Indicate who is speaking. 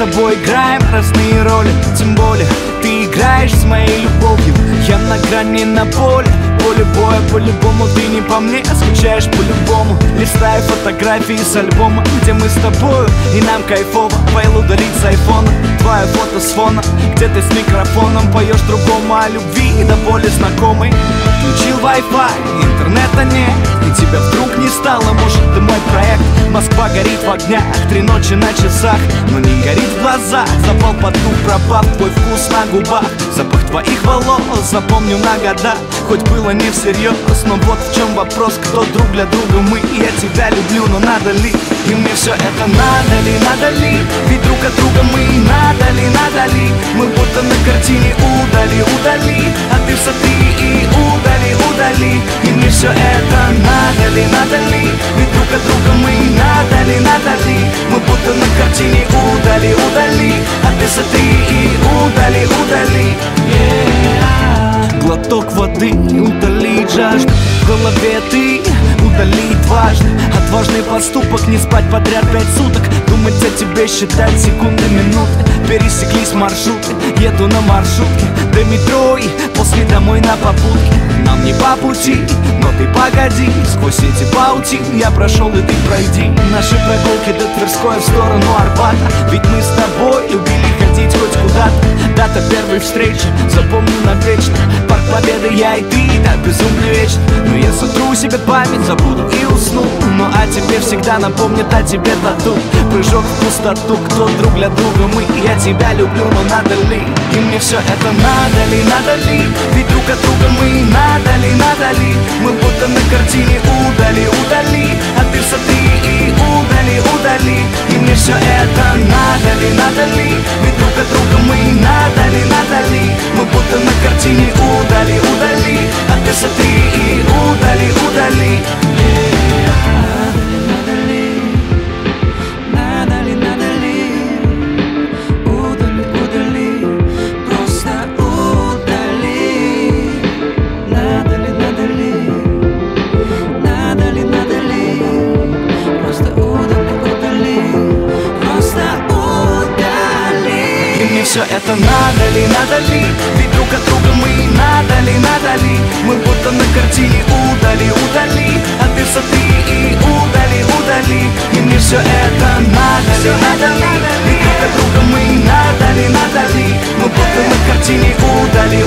Speaker 1: тобой играем разные роли. Тем более ты играешь с моей любовью. Я на грани, на поле боя, по-любому ты не по мне, скучаешь по-любому. Листаю фотографии с альбома, где мы с тобою, и нам кайфово. Файл удалить с айфона, твое фото с фона, где ты с микрофоном поешь другому о любви, до боли знакомой. Включил Wi-Fi, интернета нет, и тебя вдруг не стало, может ты мой проект. Москва горит в огнях, 3 ночи на часах, но не горит в глазах. Запал под дух, пропав твой вкус на губах. Запах твоих волос запомню на года. Хоть было не всерьез, но вот в чем вопрос. Кто друг для друга мы, я тебя люблю, но надо ли? И мне все это надо ли? Ведь друг от друга мы, надо ли? Мы будто на картине удали, а ты смотри и удали. И мне все это надо ли? Ведь друг от друга мы, надо ли? Мы будто на картине удали, а ты смотри и удали. Глоток воды, удалить жажду. В голове ты, удалить важно. Отважный поступок, не спать подряд 5 суток. Думать о тебе, считать секунды, минуты. Пересеклись маршруты, еду на маршрутке до метро и после домой на попутке. Нам не по пути, но ты погоди. Сквозь эти паутины я прошел, и ты пройди. Наши прогулки до Тверской в сторону Арбата. Ведь мы с тобой любили ходить хоть куда-то. Дата первой встречи, запомню навечно. Парк Победы, я и ты, так безумно вечно. Но я сотру себе память, забуду и усну. Ну а тебе всегда напомнят о тебе тату. Прыжок в пустоту, кто друг для друга мы. Я тебя люблю, но надо ли? И мне все это надо ли? Ведь друг от друга мы, надо ли? Мы будто на картине удали, а ты смотри и удали. И мне все это надо ли? Ведь друг от друга мы, надо ли? Мы будто на картине удали, а ты смотри и удали. Все это надо ли? Ведь друг от друга мы, надо ли? Мы будто на картине удали, а ты смотри и удали. И мне все это надо ли? Ведь друг от друга мы, надо ли? Мы будто на картине удали.